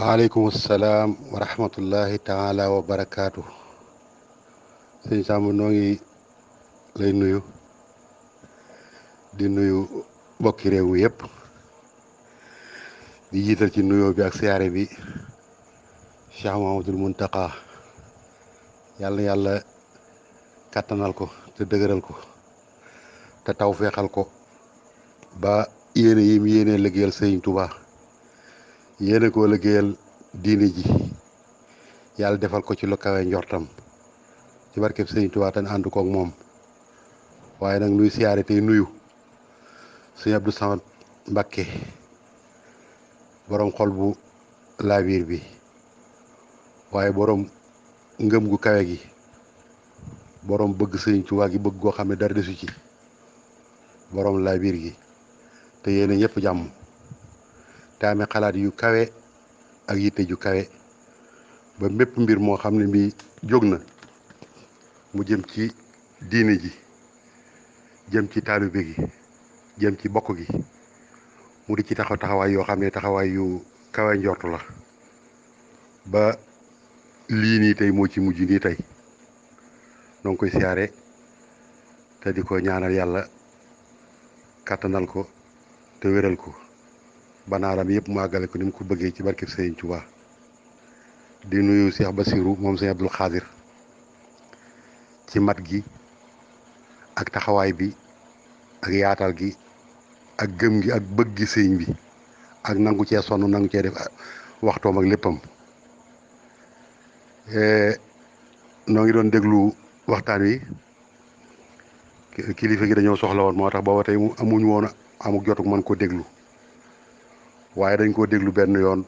waaleykum salaam wa rahmatullahi taala wa barakaatu. sëñ Samb noo ngi lay nuyu di nuyu mbokki réew mi yëpp di jiital ci nuyoo bi ak siyaare bi Cheikh Mahamadul Muntaqa yàlla na yàlla kattanal ko te dëgëral ko te taw feexal ko ba yéene yim yéene liggéeyal sëñ Tuubaa yéene koo liggéeyal diine ji yàlla defal ko ci lu kawe njortam ci barkeb sëñ Tuubaa te ànd koog moom. waaye nag nuy siyaare tey nuyu sëñ Abdou Samad Mbakke borom xol bu laabiir bi waaye borom ngëm gu kawe gi borom bëgg sëñ Tuubaa gi bëgg goo xam ne dara desu ci borom laabiir gi te yéene ñëpp jàmm te amee xalaat yu kawe ak yitte ju kawe ba mépp mbir moo xam ne mbii jóg na mu jëm ci diine ji jëm ci taalibe gi jëm ci bokk gi mu di ci taxawaay yoo xam ne taxawaay yu kawe njortu la ba lii nii tey moo ci mujj nii tey noo ngi koy siyaare te di ko ñaanal yàlla kàttanal ko te wéral ko banaaram yëpp mu àggale ko ni mu ko bëggee ci barkeb Sëriñ Tuubaa di nuyu Cheikh Bassirou moom Sëriñ Abdul Xaadir ci mat gi ak taxawaay bi ak yaatal gi ak gëm gi ak bëgg gi sëñ bi ak nangu cee sonn nangu cee def waxtoom ak léppam noo ngi doon déglu waxtaan wi kilifa gi dañoo soxla woon moo tax booba tey amuñu woon amuk jotuk mën ko déglu waaye dañ koo déglu benn yoon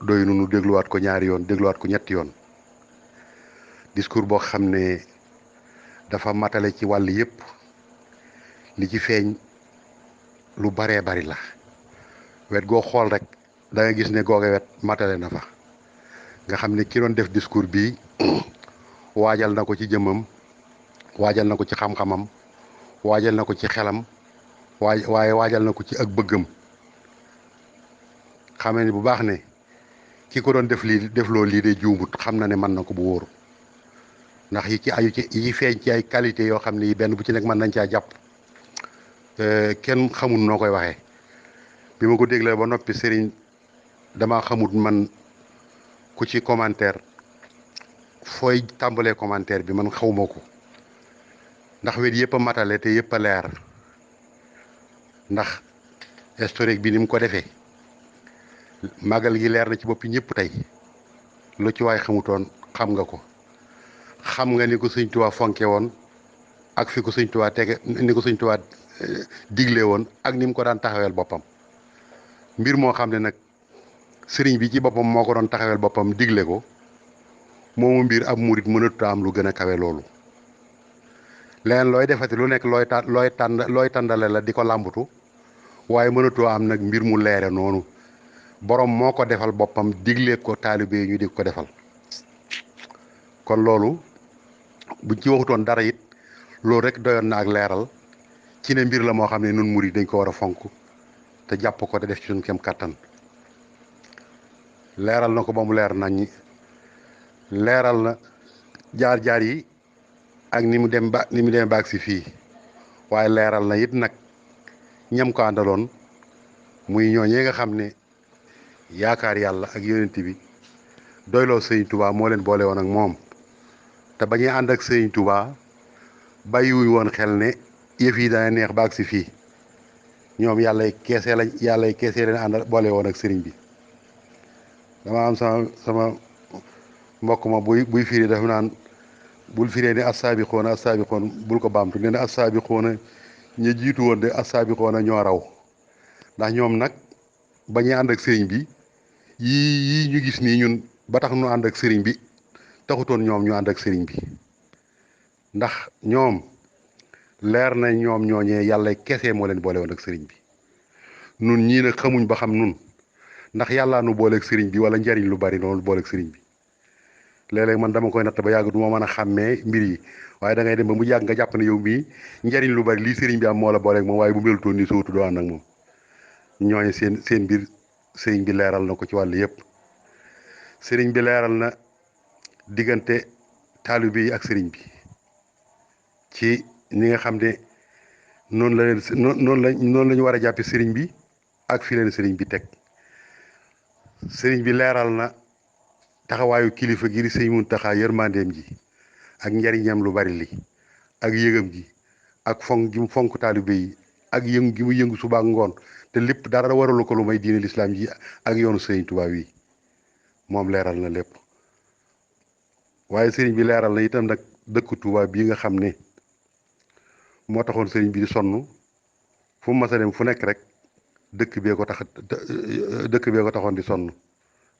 doy nu dégluwaat ko ñaari yoon dégluwaat ko ñetti yoon discours boo xam ne dafa matale ci wàll yépp li ci feeñ lu baree bari la wet goo xool rek da nga gis ne googe wet matale na fa nga xam ne ki doon def discours bi waajal na ko ci jëmmam waajal na ko ci xam-xamam waajal na ko ci xelam waaye waajal na ko ci ak bëggam xamee ni bu baax ne ki ko doon def loo lii de juumut xam na ne mën na ko bu wóoru ndax yi ci ayu ci yi feeñ ci ay qualité yoo xam ne yi benn bu ci nekk mën nañ caa jàpp kenn xamul noo koy waxee bi ma ko déglee ba noppi sëriñ dama xamut man ku ci commentaire fooy tàmbalee commentaire bi man xawma ko ndax wet yëpp a matale te yëpp a leer ndax historique bi ni mu ko defee màggal gi leer na ci boppi ñëpp tey lu ci waay xamutoon xam nga ko xam nga ni ko sëñ Tuubaa fonke woon ak fi ko sëñ Tuubaa tege ni ko sëñ Tuubaa digle woon ak ni mu ko daan taxaweel boppam mbir moo xam ne nag sëriñ bi ci boppam moo ko doon taxaweel boppam digle ko moomu mbir ab murit mënatu am lu gën a kawe loolu leneen looy defati lu nekk looy tàndale la di ko làmbatu waaye mënatoo am nag mbir mu leere noonu borom moo ko defal boppam digle ko taalibe yi ñu di ko defal kon loolu buñ ci waxutoon dara it loolu rek doyoon na ak leeral ci ne mbir la moo xam ne nun murid dañ ko war a fonk te jàpp ko te def ci suñ kem kàttan leeral na ko ba mu leer nañ leeral na jaar-jaar yi ak ni mu dem ba ak si fii waaye leeral na it nag ñam ko àndaloon muy ñooñee nga xam ne yaakaar yàlla ak yonent bi doyloo sëñ Tuubaa moo leen boole woon ak moom te bañuy ànd ak sëñ Tuubaa bàyyiwuñ woon xel ne yëf yi dana neex ba ak si fii ñoom yàllay keesee leen ànd boole woon ak sëriñ bi dama am sama mbokk ma buy firi dafa naan bul firee ne assaabiqoona bul ko baamtu ne assaabiqoona ñu jiitu woon de assaabiqoona ñoo raw ndax ñoom nag bañuy ànd ak sëriñ bi yii ñu gis nii ñun ba tax ñu ànd ak sëriñ bi taxutoon ñoom ñu ànd ak sëriñ bi ndax ñoom leer na ñoom ñooñee yàlla kese moo leen boole woon ak sëriñ bi nun ñii nag xamuñ ba xam nun ndax yàllaa nu booleeg sëriñ bi wala njariñ lu bari noonu booleeg sëriñ bi léeg-léeg man dama koy natt ba yàgg du ma mën a xàmmee mbir yi waaye da ngay dem ba mu yàgg nga jàpp ne yow mii njariñ lu bari lii sëriñ bi am moo la booleeg moom waaye bu melutoon ni sowutu doo ànd ak moom ñooñe seen mbir sëriñ bi leeral na ko ci wàll yëpp sëriñ bi leeral na diggante taalibe yi ak sëriñ bi ci ñi nga xam ne noonu la leen noonu la ñu war a jàppe sëriñ bi ak fi leen sëriñ bi teg sëriñ bi leeral na taxawaayu kilifa gi di sëñ Muntaxa yërmandeem ji ak njariñam lu bari li ak yëgam gi ak fonk gi mu fonk taalibe yi ak yëngu gi mu yëngu suba ak ngoon te lépp dara waralu ko lu may diine lislaam ji ak yoonu sëriñ Tuubaa yi moom leeral na lépp waaye sëriñ bi leeral na itam nag dëkk Tuubaa bii nga xam ne moo taxoon sëriñ bi di sonn fu mu mas a dem fu nekk rek dëkk bee ko taxoon di sonn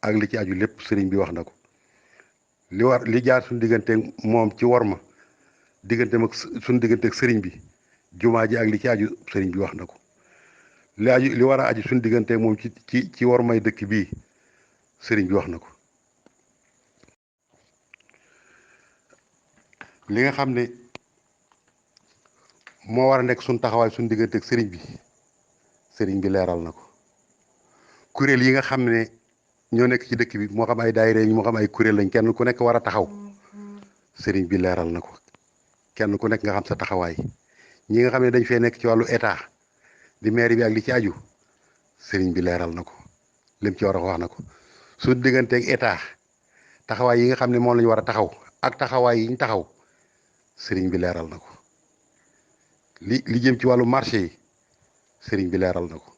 ak li ci aju lépp sëriñ bi wax na ko li jaar suñu diggante moom ci worma diggante mag suñu diggante ak sëriñ bi jumaa ji ak li ci aju sëriñ bi wax na ko li war a aju suñu diggante moom ci wormay dëkk bii sëriñ bi wax na ko li nga xam ne moo war a nekk suñu taxawaay suñu diggante ak sëriñ bi leeral na ko kuréel yi nga xam ne ñoo nekk ci dëkk bi moo xam ay daayira yi moo xam ay kuréel lañ kenn ku nekk war a taxaw sëriñ bi leeral na ko kenn ku nekk nga xam sa taxawaay ñi nga xam ne dañ fee nekk ci wàllu état di mairie bi ak li ci aju sëriñ bi leeral na ko lim ci war a wax na ko suñu digganteeg état taxawaay yi nga xam ne moom la ñu war a taxaw ak taxawaay yi ñu taxaw sëriñ bi leeral na ko li jëm ci wàllu marché yi sëriñ bi leeral na ko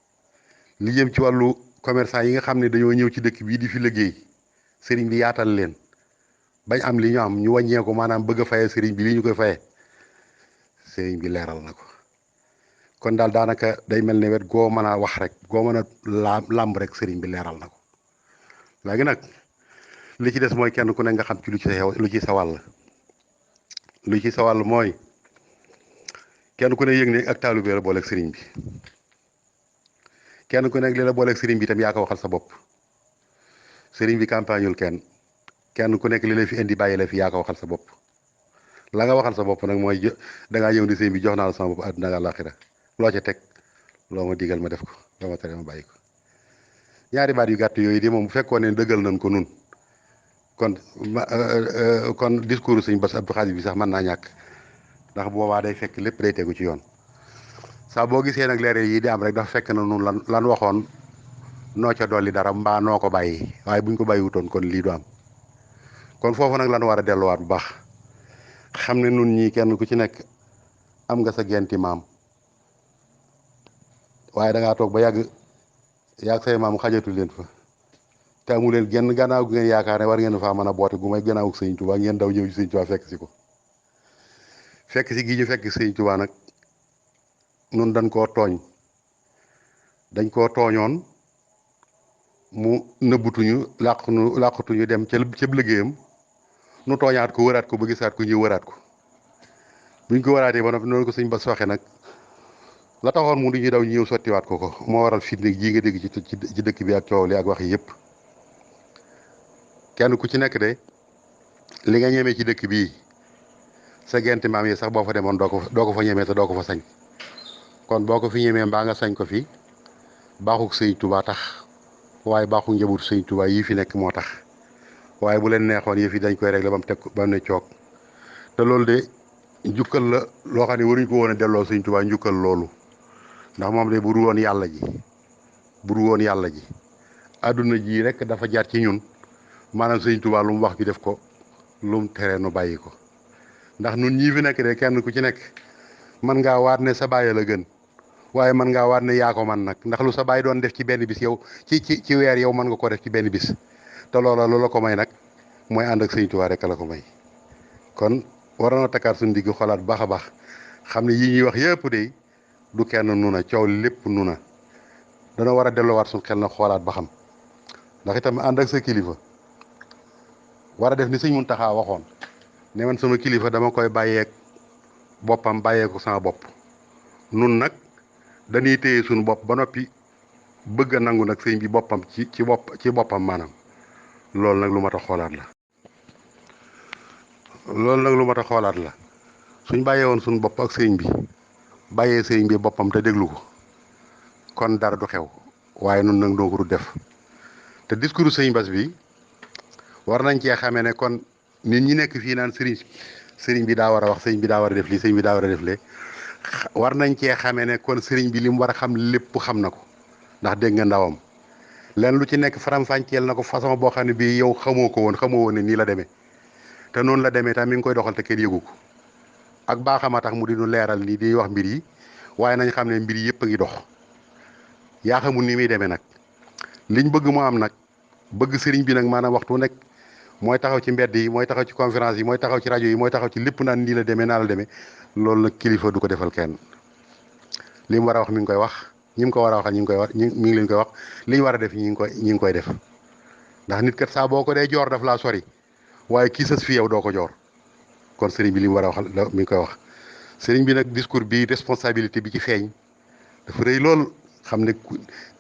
li jëm ci wàllu commerçant yi nga xam ne dañoo ñëw ci dëkk bii di fi liggéey sëriñ bi yaatal leen bañ am li ñu am ñu wàññee ko maanaam bëgg a faye sëriñ bi li ñu koy faye sëriñ bi leeral na ko kon daal daanaka day mel ne wet goo mën a wax rek goo mën a làmb rek sëriñ bi leeral na ko léegi nag li ci des mooy kenn ku ne nga xam ci lu ci sa wàll lu ci sa wàll mooy kenn ku ne yëg ne ak taalube la booleeg sëriñ bi kenn ku nekk li la booleeg sëriñ bi itam yaa ko waxal sa bopp sëriñ bi campagneul kenn ku nekk li la fi indi bàyyi la fi yaa ko waxal sa bopp la nga waxal sa bopp nag mooy dangaa ñëw di sëriñ bi jox naa la sama bopp àdduna ak àllaaxira loo ca teg loo ma digal ma def ko loo ma tere ma bàyyi ko ñaari baat yu gàtt yooyu de moom bu fekkoon ne dëggal nañ ko nun kon discours sëñ Bass Abdou Khadre bi sax mën naa ñàkk ndax boobaa day fekk lépp day tegu ci yoon saa boo gisee nag leeral yi di am rek dafa fekk na nun lan waxoon noo ca dolli dara mbaa noo ko bàyyi waaye buñ ko bàyyiwutoon kon lii du am kon foofu nag lan war a delluwaat bu baax xam ne nun ñii kenn ku ci nekk am nga sa genti maam waaye da ngaa toog ba yàgg say maam xajatu leen fa te amu leen genn gannaaw gu ngeen yaakaar ne war ngeen faa mën a boote gu may gannaaw ak sëñ Tuubaa ngeen daw ñëw ci sëñ Tuubaa fekk si ko fekk si gi ñu fekk sëñ Tuubaa nag nun dañ koo tooñoon mu nëbbutuñu làqutuñu dem ca liggéeyam nu tooñaat ko wëraat ko ba gisaat ko ñu wëraat ko buñ ko wëraatee ba noppi noonu ko sëñ Bass waxe nag la taxoon mu di ñu daw ñu ñëw sottiwaat ko moo waral fitne jii nga dégg ci dëkk bi ak coow li ak wax yi yëpp kenn ku ci nekk de li nga ñemee ci dëkk bii sa genti maam yi sax boo fa demoon doo ko fa ñemee te doo ko fa sañ kon boo ko fi ñemee mbaa nga sañ ko fi baaxuk sëñ Tuubaa tax waaye baaxuk njabootu sëñ Tuubaa yii fi nekk moo tax waaye bu leen neexoon yëf yi dañ koy régler ba mu teg ba mu ne coog te loolu de njukkal la loo xam ne waruñ ko woon a delloo sëñ Tuubaa njukkal loolu ndax moom de bu dul woon yàlla ji àdduna ji rek dafa jaar ci ñun maanaam sëñ Tuubaa lu mu wax ñu def ko lu mu tere nu bàyyi ko ndax nun ñii fi nekk de kenn ku ci nekk mën ngaa waat ne sa bàyyi la gën waaye mën ngaa waat ne yaa ko man nag ndax lu sa bàyyi doon def ci benn bis yow ci weer yow mën nga ko def ci benn bis te loola lu la ko may nag mooy ànd ak sëñ Tuubaa rek la ko may kon waroon a takkaat suñu digg xolaat bu baax a baax xam ne yii ñuy wax yëpp de du kenn nu na coow lépp nu na dana war a delloowaat suñu xel na xoolaat ba xam ndax itam ànd ak sa kilifa war a def ni sëñ Muntaxa waxoon ne man sama kilifa dama koy bàyyeek boppam bàyyeeku sama bopp nun nag dañuy téye suñu bopp ba noppi bëgg a nangu nag sëñ bi boppam ci boppam maanaam loolu nag lu mat a xoolaat la suñ bàyyee woon suñu bopp ak sëñ bi bàyyee sëñ bi boppam te déglu ko kon dara du xew waaye nun nag doo ko du def te discours sëñ Bass bi war nañ cee xamee ne kon nit ñi nekk fii naan sëriñ bi daa war a wax sëriñ bi daa war a def lii sëriñ bi daa war a def lee war nañ cee xamee ne kon sëriñ bi li mu war a xam lépp xam na ko ndax dégg nga ndawam leen lu ci nekk faram-fàcceel na ko façon boo xam ne bii yow xamoo woon ne nii la demee te noonu la demee tam mi ngi koy doxal te kenn yëgu ko ak baaxama tax mu di nu leeral nii di wax mbir yi waaye nañ xam ne mbir yëpp a ngi dox yaa xamul ni muy demee nag liñ bëgg mu am nag bëgg sëriñ bi nag maanaam waxtu nekk mooy taxaw ci mbedd yi mooy taxaw ci conférence yi mooy taxaw ci rajo yi mooy taxaw ci lépp naan nii la demee naa la demee loolu nag kilifa du ko defal kenn li mu war a wax mi ngi koy wax ñi mu ko war a waxal ñi ngi koy wax mi ngi leen koy wax li ñu war a def ñi ngi koy def ndax nit kat saa boo ko dee joor daf laa sori waaye kii sës fi yow doo ko joor kon sëriñ bi li mu war a waxal mi ngi koy wax sëriñ bi nag discours bi responsabilité bi ci feeñ dafa rëy lool xam ne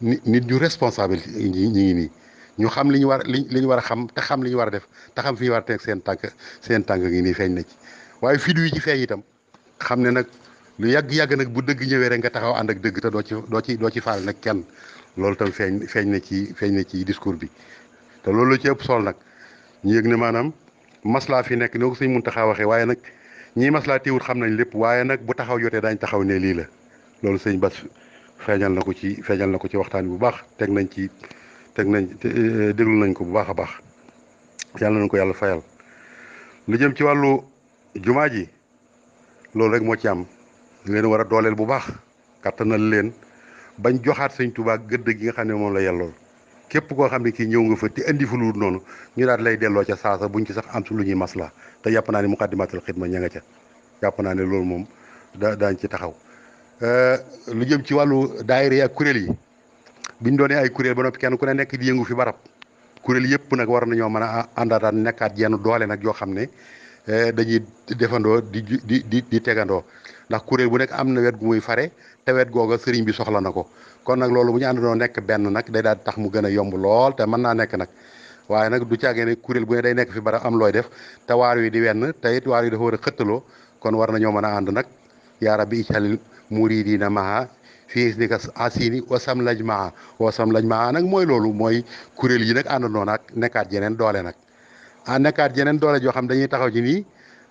nit ñu responsable ñi ngi nii ñu xam li ñu war a xam te xam li ñu war a def te xam fi ñu war a teg seen tànk ngi nii feeñ na ci waaye fidu yi ci feeñ itam xam ne nag lu yàgg-yàgg nag bu dëgg ñëwee rek nga taxaw ànd ak dëgg te doo ci faal nag kenn loolu tam feeñ na ci discours bi te loolu la ci ëpp sol nag ñu yëg ne maanaam maslaa fi nekk noo ko Sëñ Muntaxa waxee waaye nag ñii maslaa teewut xam nañ lépp waaye nag bu taxaw jotee daañ taxaw ne lii la loolu sëñ Bass feeñal na ko ci waxtaan bu baax déglu nañ ko bu baax a baax yàlla nañ ko yàlla fayal lu jëm ci wàllu jumaa ji loolu rek moo ci am leen war a dooleel bu baax kattanal leen bañ joxaat Sëñ Tuubaa gëdd gi nga xam ne moom la yellool képp koo xam ne kii ñëw nga fa te indi fu lu noonu ñu daal lay delloo ca saasa buñ ci sax am su lu ñuy masla te jàpp naa ne muqaddimatul xidma ña nga ca jàpp naa ne loolu moom daañ ci taxaw lu jëm ci wàllu daayira yi ak kuréel yi biñ doonee ay kuréel ba noppi kenn ku ne nekk di yëngu fi barab kuréel yëpp nag war nañoo mën a àndaataan nekkaat yenn doole nag yoo xam ne dañuy defandoo di tegandoo ndax kuréel bu nekk am na wet gu muy fare te wet googa sëriñ bi soxla na ko kon nag loolu bu ñu àndandoo nekk benn nag day daal tax mu gën a yomb lool te mën naa nekk nag waaye nag du caagee ne kuréel bu ne day nekk fi bara am looy def te waar wi di wenn te it waar wi dafa war a xëttaloo kon war nañoo mën a ànd nag yaa rabbi ij'alil muridiina maha fii isnika asini wasam laj maa nag mooy loolu mooy kuréel yi nag àndandoo nag nekkaat jeneen doole nag nekkaat jeneen doole joo xam dañuy taxaw ci nii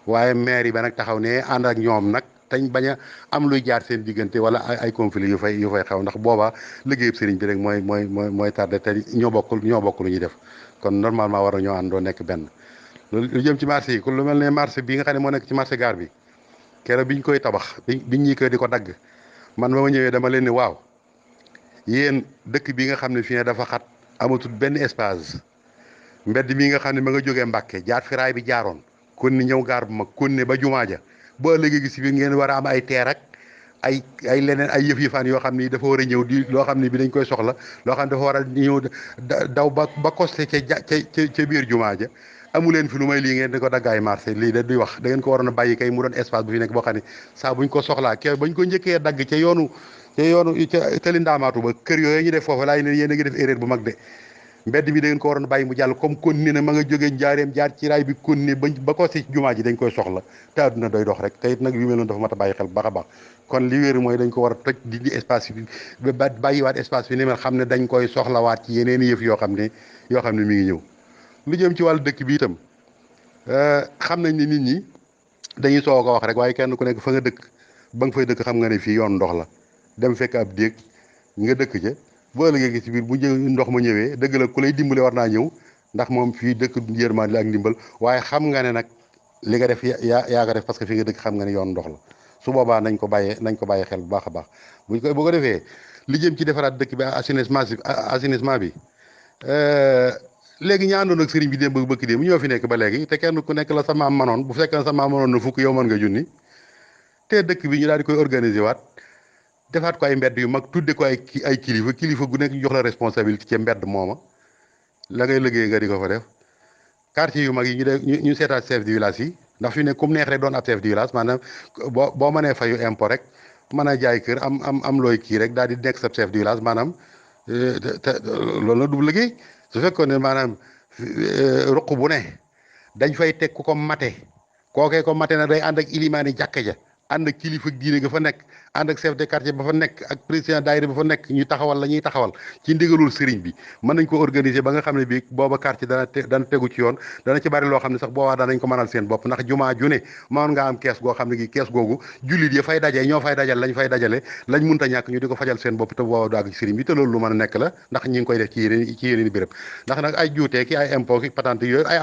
waaye maire yi ba nag taxaw ne ànd ak ñoom nag tañ bañ a am luy jaar seen diggante wala ay conflit yu fay xew ndax boobaa liggéeyub sëriñ bi rek mooy tardé te ñoo bokk lu ñuy def kon normalement war na ñoo àndoo nekk benn lu jëm ci marché yi ku lu mel ne marché bi nga xam ne moo nekk ci marché gaar bi keroog biñ koy tabax biñ ñi koy di ko dagg man ba ma ñëwee dama leen ni waaw yéen dëkk bi nga xam ne fii ne dafa xat amatul benn espace mbedd mi nga xam ne ma nga jógee Mbàkke jaar fi raay bi jaaroon kon ni ñëw gaar bu mag kon ne ba jumaa ja ba léegi gis bi ngeen war a am ay teer ak ay leneen ay yëf-yëfaan yoo xam ni dafa war a ñëw di loo xam ne bi dañ koy soxla loo xam ne dafa war a ñëw daw ba costé ca biir jumaa ja amu leen fi lu may lii ngeen di ko daggaay marché lii da duy wax da ngeen ko waroon a bàyyi kay mu doon espace bu fi nekk boo xam ne saa buñ ko soxlaa ke bañ ko njëkkee dagg ca yoonu ca tali ndaamaatu ba kër yooyu ñu def foofu laay ne yéen a ngi def erreur bu mag de mbedd mi da ngeen ko waroon a bàyyi mu jàll comme continué na ma nga jógee njaareem jaar ci raay bi continué ba ko si jumaa ji dañ koy soxla te àdduna doy dox rek te it nag yu mel noonu dafa mat a bàyyi xel bu baax a baax kon li wéeru mooy dañ ko war a toj di espace bi ba bàyyiwaat espace bi ni mel xam ne dañ koy soxlawaat ci yeneen yëf yoo xam ne mi ngi ñëw lu jëm ci wàllu dëkk bi itam xam nañ ne nit ñi dañuy soog a wax rek waaye kenn ku nekk fa nga dëkk ba nga fay dëkk xam nga ne fii yoon ndox la dem fekk ab déeg nga dëkk ca boo ëllëgee gi ci biir bu ndox ma ñëwee dëgg la ku lay dimbale war naa ñëw ndax moom fii dëkk yërmande la ak ndimbal waaye xam nga ne nag li nga def yaa ko def parce que fi nga dëkk xam nga ne yoon ndox la su boobaa nañ ko bàyyi xel bu baax a baax bu ko defee li jëm ci defaraat dëkk bi assainissement bi léegi ñi àndoon ak sëriñ bi démb bëkk démb ñoo fi nekk ba léegi te kenn ku nekk la sa maam manoon bu fekkee sa maam manoon na fukk yow mën nga junni te dëkk bi ñu daal di koy organiser waat defaat ko ay mbedd yu mag tudde ko ay kilifa gu nekk jox la responsabilité ci mbedd mooma la ngay liggéey nga di ko fa def quartier yu mag yi ñu seetaat chef de village yi ndax fi ne comme neex rek doon ab chef de village maanaam boo mënee fayu impôt rek mën a jaay kër am looy kii rek daal di nekk sa chef de village maanaam te loolu la du liggéey su fekkoon ne maanaam ruq bu ne dañ fay teg ku ko mate kookee ko mate na day ànd ak ilimaani jàkka ja ànd ak kilifa diine ga fa nekk ànd ak chef de quartier ba fa nekk ak président daayira ba fa nekk ñu taxawal la ñuy taxawal ci ndigalul sëriñ bi mën nañ ko organiser ba nga xam ne bii booba quartier dana tegu ci yoon dana ci bari loo xam ne sax boobaa danañ ko mënal seen bopp ndax jumaa ju ne mënoon nga am kees goo xam ne gi kees googu jullit ya fay daje ñoo fay dajal lañ fay dajale lañ munta ñàkk ñu di ko fajal seen bopp te boobaa du àgg ci sëriñ bi te loolu lu mën a nekk la ndax ñi ngi koy def ci yeneen béréb ndax nag ay juutee ki ay impôt ki patente yooyu ay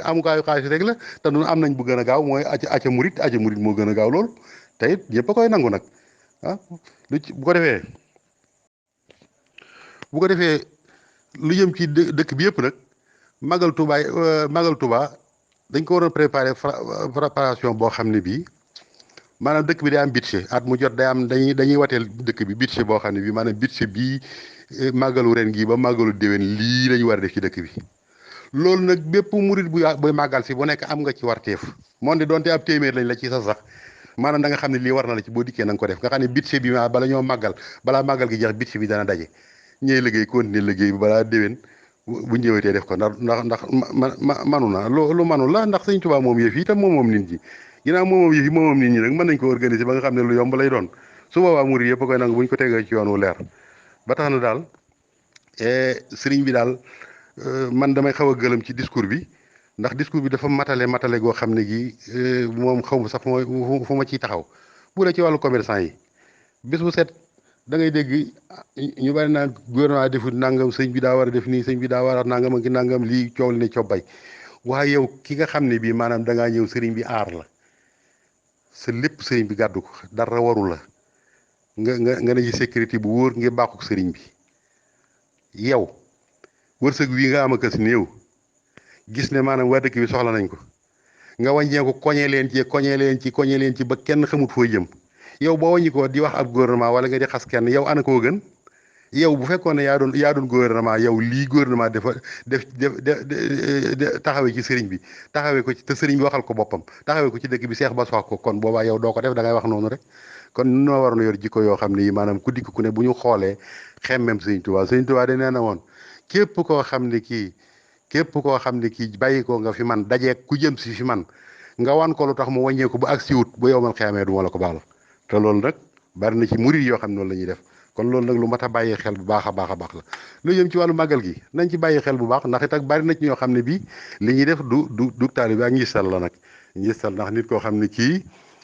amukaayu xaalis rek la te nun am nañ bu gën a gaaw mooy aca murit moo gën a gaaw loolu te it ñëpp a koy nangu nag ah lu ci bu ko defee lu jëm ci dëkk bi yëpp nag magal Touba dañ ko waroon préparation boo xam ne bii maanaam dëkk bi day am budget at mu jot day am dañuy wateel dëkk bi budget boo xam ne bii maanaam budget bii màggalu ren gii ba màggalu déwén lii lañu war a def ci dëkk bi loolu nag bépp murit buy màggal si bu nekk am nga ci warteef moom de donte ab téeméer lañ la ci sax maanaam da nga xam ne lii war na la ci boo dikkee na nga ko def nga xam ne budget bi bala ñoo màggal balaa màggal gi jeex budget bi dana daje ñëy liggéey continuer liggéey bi balaa déwén bu ñëwetee def ko ndax manu na lu manu la ndax Sëñ Tuubaa moom yëf yi itam moom nit ñi ginnaaw moom yëf yi moom nit ñi nag mën nañ ko organiser ba nga xam ne lu yomb lay doon su boobaa murit yëpp a koy nangu bu ñu ko tegee ci yoon wu leer ba tax na daal sëriñ bi daal man damay xaw a gëlëm ci discours bi ndax discours bi dafa matale goo xam ne gi moom xaw ma sax fu ma ciy taxaw bu dee ci wàllu commerçant yi bis bu set da ngay dégg ñu bari naan gouvernement defut nangam sëñ bi daa war a def nii sëñ bi daa war a nangam ak nangam lii coow li ne cobbay waaye yow ki nga xam ne bii maanaam da ngaa ñëw sëriñ bi aar la sa lépp sëriñ bi gàddu ko dara waru la nga ne ci sécurité bu wóor ngir baaxuk sëriñ bi yow wërsëg wii nga am a kës néew gis ne maanaam waa dëkk bi soxla nañ ko nga wàññeeku koñe leen ci ba kenn xamut foo jëm yow boo wàññi ko di wax ab gouvernement wala nga di xas kenn yow ana koo gën yow bu fekkoon ne yaa doon gouvernement yow lii gouvernement def taxawee ci sëriñ bi taxawee ko ci te sëriñ bi waxal ko boppam taxawee ko ci dëkk bi Seex Bass wax ko kon boobaa yow doo ko def da ngay wax noonu rek kon noo waroon yor jikko yoo xam ne yi maanaam ku dikk ku ne bu ñu xoolee xemmem Sëriñ Tuubaa de nee na woon képp koo xam ne kii bàyyi ko nga fi man dajee ku jëm si fi man nga wan ko lu tax mu wàññeeku ba ak siwut ba yow man xeamee du ma la ko baal te loolu nag bari na ci murid yoo xam ne noonu la ñuy def kon loolu nag lu mat a bàyyi xel bu baax a baax a baax la lu jëm ci wàllu màggal gi nañ ci bàyyi xel bu baax ndax it ak bari na ci ñoo xam ne bii li ñuy def du taalibe ak ngistal la nag ngistal ndax nit koo xam ne kii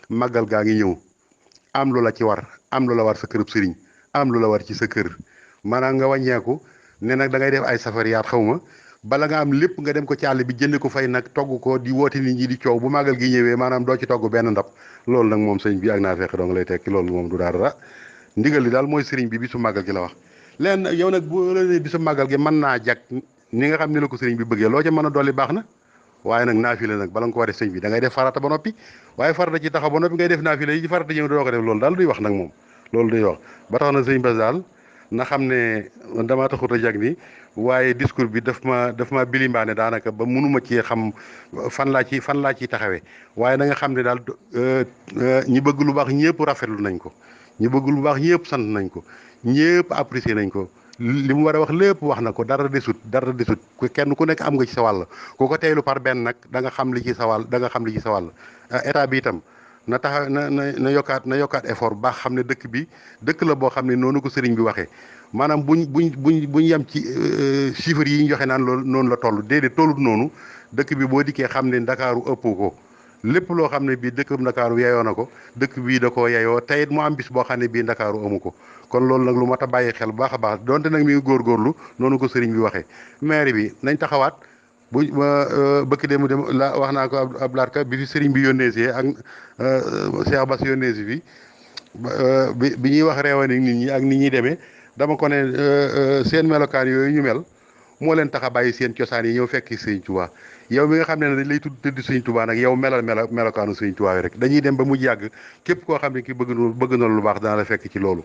màggal gaa ngi ñëw am lu la ci war am lu la war sa kërub sëriñ am lu la war ci sa kër maanaam nga wàññeeku ne nag da ngay def ay safariyaat xaw ma bala nga am lépp nga dem ko ci àll bi jënd ko fay nag togg ko di woote nit ñi di coow bu màggal gi ñëwee maanaam doo ci togg benn ndab loolu nag moom sëñ bi ak naa fekk dong lay tekki loolu moom du dara ndigal li daal mooy sëriñ bi bisu màggal gi la wax leen yow nag bu la bisu màggal gi mën naa jag ni nga xam ne la ko sëriñ bi bëggee loo ca mën a dolli baax na waaye nag naafila nag bala nga ko war a def sëñ bi da ngay def farata ba noppi waaye farata ci taxaw ba noppi ngay def naafila yi ci farata ñëw doo ko def loolu daal duy wax nag moom loolu duy wax ba tax na sëñ Bass daal na xam ne damaa taxut a jag ni waaye discours bi daf ma bilimbaane daanaka ba mënuma ci xam fan laa ciy taxawee waaye na nga xam ne daal ñi bëgg lu baax ñëpp rafetlu nañ ko ñi bëgg lu baax ñëpp sant nañ ko ñëpp apprécier nañ ko li mu war a wax lépp wax na ko dara desut kenn ku nekk am nga ci sa wàll ku ko teylu par benn nag da nga xam li ci sa wàll état bi itam na tax na yokkaat effort bu baax xam ne dëkk la boo xam ne noonu ko sëriñ bi waxee maanaam buñ yem ci chiffres yi ñu joxe naan loolu noonu la toll déedéet tollut noonu dëkk bi boo dikkee xam ne ndakaaru ëpp ko lépp loo xam ne bii dëkk ndakaaru yeyoo na ko dëkk bii da koo yeyoo teyit mu am bis boo xam ne bii ndakaaru amu ko kon loolu nag lu mat a bàyyi xel bu baax a baax donte nag mi ngi góorgóorlu noonu ko sëriñ bi waxee maire bi nañ taxawaat bu bëkk dem la wax naa ko Abdoulaye Ka bi fi sëriñ bi yónnee si ak Cheikh Bass yónnee si fi bi ñuy wax reewani nit ñi ak nit ñi demee dama ko ne seen melokaan yooyu ñu mel moo leen tax a bàyyi seen cosaan yi ñëw fekki sëriñ Tuubaa yow mi nga xam ne dañ lay tëdd sëriñ Tuubaa nag yow melokaanu sëriñ Tuubaa yi rek dañuy dem ba mujj yàgg képp koo xam ne ki bëgg na lu baax dana la fekk ci loolu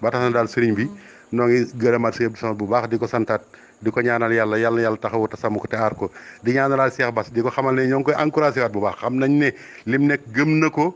ba tax na daal sëriñ bi noo ngi gërëmaat sëriñ Abdou Samad bu baax di ko santaat di ko ñaanal yàlla taxawu te sàmm ko te aar ko di ñaanalaal Cheikh Bass di ko xamal ne ñoo ngi koy encouragé waat bu baax xam nañ ne lim nekk gëm na ko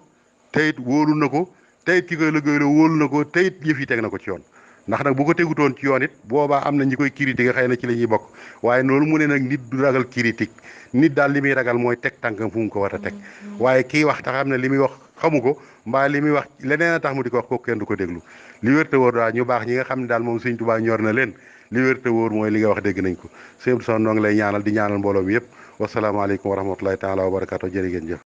teyit wóolu na ko teyit ki koy liggéey la wóolu na ko teyit yëf yi teg na ko ci yoon ndax nag bu ko tegutoon ci yoon it boobaa am na ñi koy critiquer xëy na ci la ñuy bokk waaye noonu mu ne nag nit du ragal critique nit daal li muy ragal mooy teg tànkam fu mu ko war a teg waaye kii wax te xam ne li muy wax xamu ko mbaa li muy wax leneen a tax mu di ko wax kooku kenn du ko déglu li wér te wóor daal ñu baax ñi nga xam ne daal moom Sëñ Tuubaa ñor na leen li wér te wóor mooy li nga wax dégg nañ ko sëñ Abdou Samad noo ngi lay ñaanal di ñaanal mbooloo mi yëpp wasalaamaaleykum wa rahmatulahi taala wa barakaatu jërë ngeen jëf